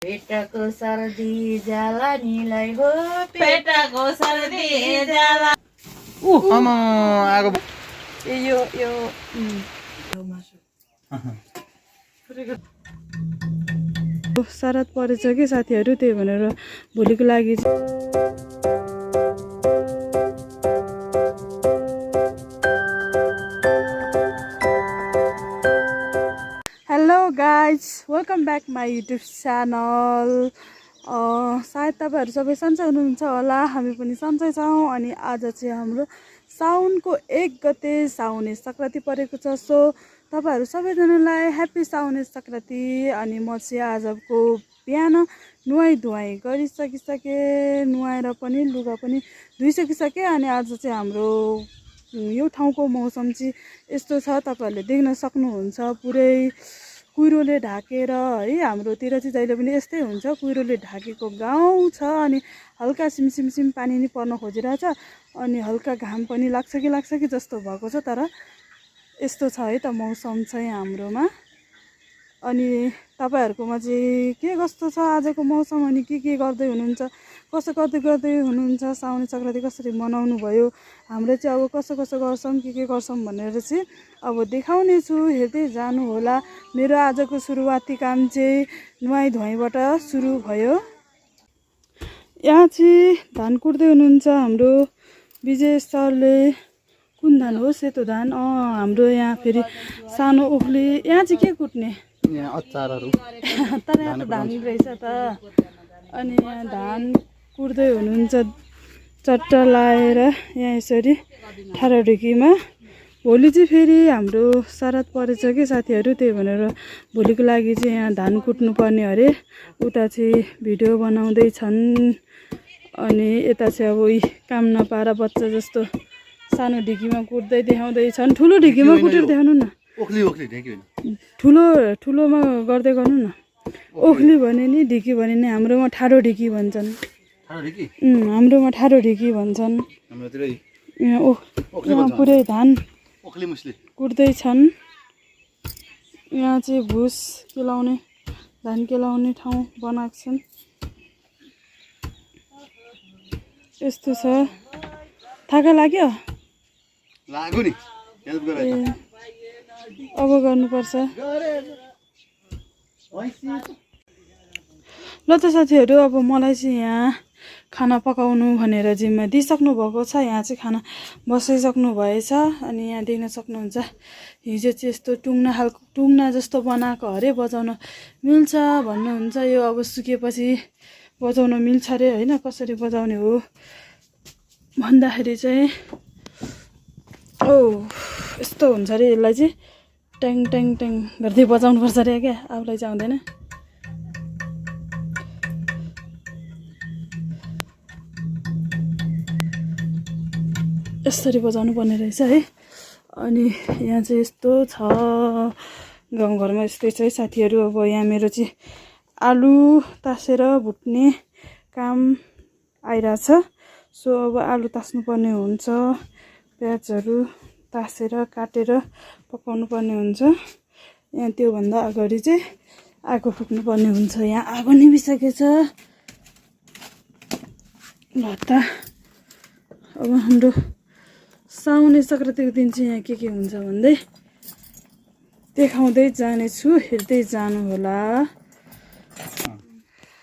पेटको सर्दी जाला निलाई हो पेटको सर्दी जाला आमा आगो यो शरद परेछ कि साथीहरू, त्यही भनेर भोलिको लागि hello guys, welcome back my YouTube channel. सायद तपाईँहरू सबै सन्चै हुनुहुन्छ होला, हामी पनि सन्चै छौँ। अनि आज चाहिँ हाम्रो साउनको 1 गते साउने सङ्क्रान्ति परेको छ। सो तपाईँहरू सबैजनालाई ह्याप्पी साउने सङ्क्रान्ति। अनि म चाहिँ आजको बिहान नुहाइ धुवाइ गरिसकिसकेँ, नुहाएर पनि लुगा पनि धुइसकिसकेँ। अनि आज चाहिँ हाम्रो यो ठाउँको मौसम चाहिँ यस्तो छ, तपाईँहरूले देख्न सक्नुहुन्छ। पुरै कुहिरोले ढाकेर है, हाम्रोतिर चाहिँ जहिले पनि यस्तै हुन्छ, कुहिरोले ढाकेको गाउँ छ। अनि हल्का सिमसिम पानी नि पर्न खोजिरहेछ, अनि हल्का घाम पनि लाग्छ कि जस्तो भएको छ। तर यस्तो छ है त मौसम चाहिँ हाम्रोमा। अनि तपाईँहरूकोमा चाहिँ के कस्तो छ आजको मौसम, अनि के गर्दै हुनुहुन्छ, कसो गर्दै हुनुहुन्छ, साउने सङ्क्रान्ति कसरी मनाउनु भयो, हामीले चाहिँ अब कसो गर्छौँ, के गर्छौँ भनेर चाहिँ अब देखाउने छु, हेर्दै जानु होला। मेरो आजको सुरुवाती काम चाहिँ नुहाइ धुवाइबाट सुरु भयो। यहाँ चाहिँ धान कुट्दै हुनुहुन्छ हाम्रो विजय सरले। कुन धान हो? सेतो धान। हाम्रो यहाँ फेरि सानो ओखली। यहाँ चाहिँ के कुट्ने? अचारहरू। तर यहाँ त धान रहेछ त। अनि यहाँ धान कुट्दै हुनुहुन्छ चट्टा लाएर यहाँ यसरी ठाडो ढिकीमा। भोलि चाहिँ फेरि हाम्रो शरद परेछ कि साथीहरू, त्यही भनेर भोलिको लागि चाहिँ यहाँ धान कुट्नु पर्ने अरे। उता चाहिँ भिडियो बनाउँदैछन्, अनि यता चाहिँ अब काम नपाएर बच्चा जस्तो सानो ढिकीमा कुट्दै देखाउँदैछन्। ठुलो ढिकीमा कुटेर देखाउनु न। ठुलोमा गर्दै गर्नु न। ओखली भने नि ढिकी भने नि हाम्रोमा ठाडो ढिकी भन्छन्। हाम्रोमा ठाडो ढिकी भन्छन्। यहाँ पुरै धान कुट्दैछन्। यहाँ चाहिँ भुस केलाउने, धान केलाउने ठाउँ बनाएको छन्। यस्तो छ। थाका लाग्यो? लाग्यो नि, हेल्प गराइ अब गर्नुपर्छ। ल त साथीहरू, अब मलाई चाहिँ यहाँ खाना पकाउनु भनेर जिम्मा दिइसक्नु भएको छ। यहाँ चाहिँ खाना बसाइसक्नु भएछ। अनि यहाँ देख्न सक्नुहुन्छ, हिजो चाहिँ यस्तो टुङ्ना जस्तो बनाएको अरे, बजाउन मिल्छ भन्नुहुन्छ। यो अब सुकेपछि बजाउन मिल्छ अरे होइन। कसरी बजाउने हो भन्दाखेरि चाहिँ यस्तो हुन्छ अरे, यसलाई चाहिँ ट्याङ ट्याङ ट्याङ गर्दै बजाउनुपर्छ अरे क्या, आफूलाई चाहिँ आउँदैन। यसरी बजाउनु पर्ने रहेछ है। अनि यहाँ चाहिँ यस्तो छ, गाउँघरमा यस्तै छ है साथीहरू। अब यहाँ मेरो चाहिँ आलु तासेर भुट्ने काम आइरहेछ। सो अब आलु तास्नु पर्ने हुन्छ, प्याजहरू तासेर काटेर पकाउनु पर्ने हुन्छ। यहाँ त्योभन्दा अगाडि चाहिँ आगो फुक्नु पर्ने हुन्छ। यहाँ आगो निभिसकेछ। ल त अब हाम्रो साउने सङ्क्रान्तिको दिन चाहिँ यहाँ के हुन्छ भन्दै देखाउँदै जानेछु, हेर्दै जानु होला।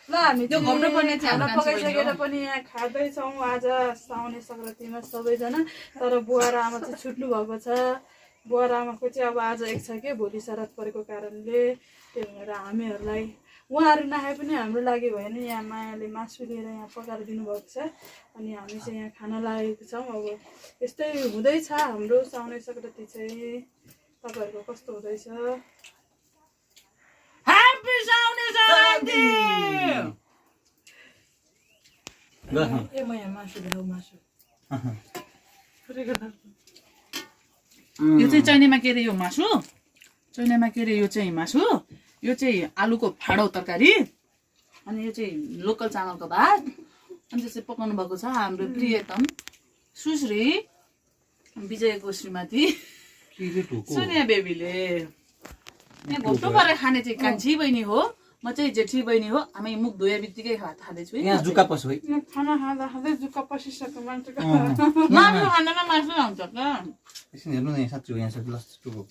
ल हामी खाना पकाइसकेर पनि यहाँ खाँदैछौँ आज साउने सङ्क्रान्तिमा सबैजना। तर बुवा र आमा चाहिँ छुट्नु भएको छ। बुवा र आमाको चाहिँ अब आज एक छ कि, भोलि शरद परेको कारणले। त्यही भएर हामीहरूलाई उहाँहरू नखाए पनि हाम्रो लागि भयो नि, यहाँ मायाले मासु लिएर यहाँ पकाएर दिनुभएको छ। अनि हामी चाहिँ यहाँ खाना लागेको छौँ। अब यस्तै हुँदैछ हाम्रो साउने सङ्क्रान्ति चाहिँ। तपाईँहरूको कस्तो हुँदैछ? ह्याप्पी साउने सङ्क्रान्ति। म यहाँ मासु ल्याउ मासु। यो चाहिँ चैनीमा के अरे, यो मासु चैनीमा के अरे, यो चाहिँ मासु, यो चाहिँ आलुको फाडो तरकारी, अनि यो चाहिँ लोकल चामलको भात। अनि त्यसै पकाउनु भएको छ हाम्रो प्रियतम सुश्री विजयको श्रीमती सोनिया बेबीले। यहाँ घोप्टो गरेर खाने चाहिँ कान्छी बहिनी हो। म म चाहिँ जेठी बहिनी हो हामी मुख धोए बित्तिकै खाँदैछु है यहाँ जुका पस्यो है यहाँ खाना खाँदा खाँदै जुका पसिसक्यो मान्छेको मासु खाँदैन मासु आउँछ त एकछिन हेर्नु न यहाँ साँच्ची हो यहाँ छ ग्लास टुको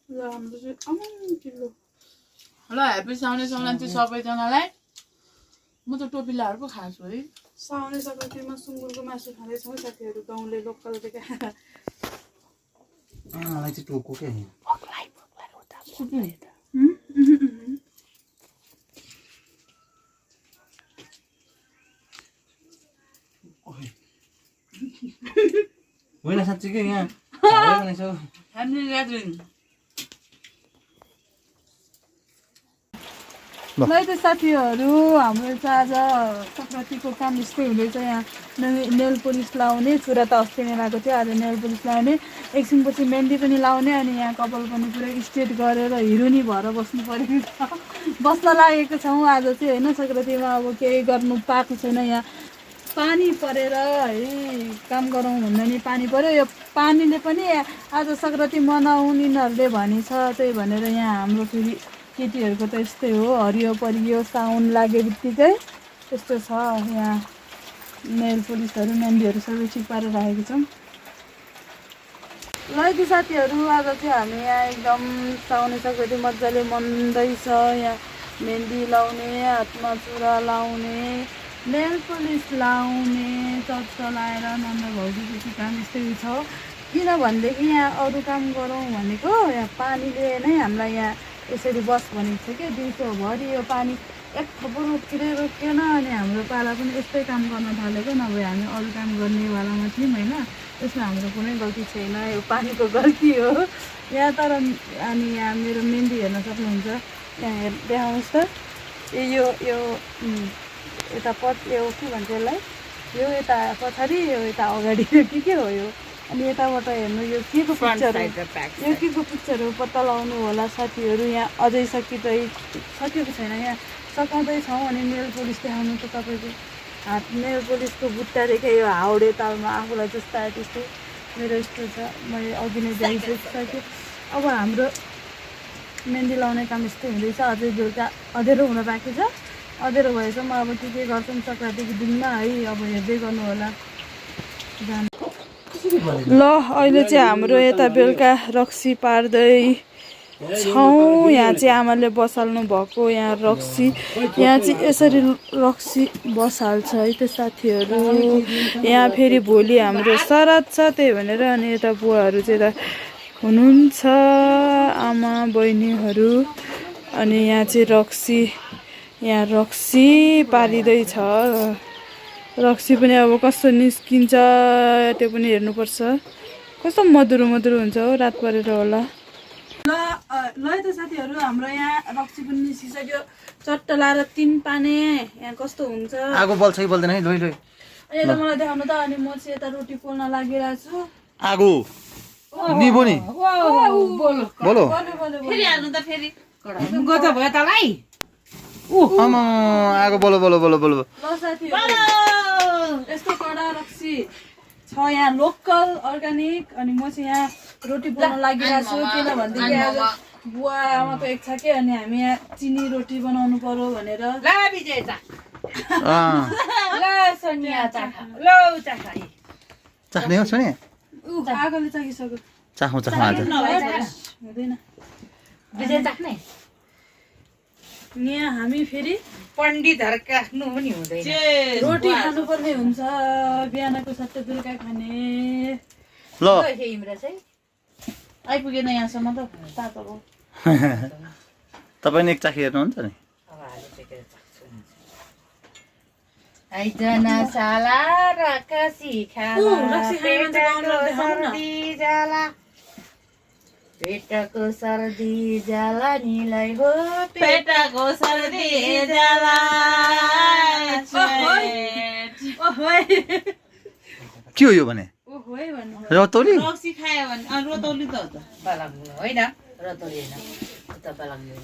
ल हाम्रो चाहिँ अमन किलो ल ह्याप्पी साउने सङ्क्रान्ति सबैजनालाई म त टोपी लाएर पो खान्छु है साउने सङ्क्रान्तिमा सुँगुरको मासु खाँदैछौँ साथीहरू गाउँले लोकलदेखि मलाई चाहिँ टोको क्या होइन साँच्चीकै यहाँ फ्यामिली ग्यादरिङ ल त साथीहरू हाम्रो चाहिँ आज सङ्क्रान्तिको काम यस्तै हुँदैछ यहाँ नेल पोलिस लाउने छुरा त अस्ति नै लगाएको थियो आज नेल पोलिस लाउने एकछिनपछि मेहन्दी पनि लाउने अनि यहाँ कपाल पनि पुरै स्ट्रेट गरेर हिरोनी भएर बस्नु परेको छ बस्न लागेको छौँ आज चाहिँ होइन सङ्क्रान्तिमा अब केही गर्नु पाएको छैन यहाँ पानी परेर है काम गरौँ भन्दा नि पानी पऱ्यो यो पानीले पनि आज सङ्क्रान्ति मनाउँ यिनीहरूले भनिन्छ त्यही भनेर यहाँ हाम्रो फेरि केटीहरूको त यस्तै हो हरियो परियो साउन लागे बित्तिकै त्यस्तो छ यहाँ नेल पोलिसहरू मेहन्दीहरू सबै ठिक पारेर राखेको छौँ ल यति साथीहरू आज चाहिँ हामी यहाँ एकदम साउने सङ्क्रान्ति मजाले मन्दैछ यहाँ मेहन्दी लाउने हातमा चुरा लाउने नेल पोलिस लाउने चर्चा लाएर नन्द भाउजूको काम यस्तै छ किनभनेदेखि यहाँ अरू काम गरौँ भनेको यहाँ पानीले नै हामीलाई यहाँ यसरी बस भनेको छ कि दिउँसोभरि यो पानी एक थप्पो रोकिँदै रोकेन अनि हाम्रो पाला पनि यस्तै काम गर्न थालेको नभए हामी अरू काम गर्नेवालामा थियौँ होइन यसमा हाम्रो कुनै गल्ती छैन यो पानीको गल्ती हो यहाँ तर अनि यहाँ मेरो मेहन्दी हेर्न सक्नुहुन्छ यहाँ देखाउनुहोस् त यो यता यो के भन्छ यसलाई यो यता पछाडि यो यता अगाडि के हो यो अनि यताबाट हेर्नु यो के को पिक्चर हो यो के को पिक्चर हो पत्ता लगाउनु होला साथीहरू यहाँ अझै सकिएको छैन यहाँ सकाउँदैछौँ अनि नेल पोलिस देखाउनु त तपाईँको हात नेल पोलिसको बुट्टादेखि यो हाउडे तालमा आफूलाई जस्तो आयो त्यस्तो मेरो यस्तो छ मैले अघि नै जाइसकेँ अब हाम्रो मेहन्दी लाउने काम यस्तै हुँदैछ अझै बेलुका अँधेरो हुन बाँकी छ अँधेरो भएसम्म अब के गर्छौँ सङ्क्रान्तिको दिनमा है अब हेर्दै गर्नु होला ल अहिले चाहिँ हाम्रो यता बेलुका रक्सी पार्दै छौँ यहाँ चाहिँ आमाले बसाल्नु भएको यहाँ रक्सी यहाँ चाहिँ यसरी रक्सी बसाल्छ है त साथीहरू यहाँ फेरि भोलि हाम्रो श्राद्ध छ त्यही भनेर अनि यता बुवाहरू चाहिँ यता हुनुहुन्छ आमा बहिनीहरू अनि यहाँ चाहिँ रक्सी पारिँदैछ रक्सी पनि अब कस्तो निस्किन्छ त्यो पनि हेर्नुपर्छ कस्तो मधुरो हुन्छ हो रात परेर होला ल त साथीहरू हाम्रो यहाँ रक्सी पनि निस्किसक्यो चट्ट लाएर 3 पाने यहाँ कस्तो हुन्छ आगो बल्छ कि बल्दैन है लोइ यता मलाई देखाउनु त अनि म चाहिँ यता रोटी पोल्न लागिरहेको छु आगो निभो नि बोलो फेरि हाल्नु त फेरि गजा भयो तलाई आमा आगो बोलो ल साथीहरू यस्तो कडा रक्सी छ यहाँ लोकल अर्ग्यानिक अनि म चाहिँ यहाँ रोटी बनाउन लागिरहेको छु किनभनेदेखि आज बुवा आमाको एक छ कि अनि हामी यहाँ चिनी रोटी बनाउनु पर्यो भनेर चाख्ने हो छोने आगोले चाखिसक्यो चाखौँ आज हुँदैन यहाँ हामी फेरि पण्डितहरू काट्नु पनि हुँदैन रोटी खानुपर्ने हुन्छ बिहानको सट्टै बेलुका खाने ल इमरा चाहिँ आइपुगेन यहाँसम्म त तातो भयो तपाईँ एक चाखी हेर्नुहुन्छ नि आइजना साला रक्सी खाला पेटको सर्दी जाला निलाई हो पेटको सर्दी जाला के हो यो भने रतौली रक्सी खायो भने रोतौली त हो त बलाङ्गो होइन रतौली होइन उता बलाङ्गो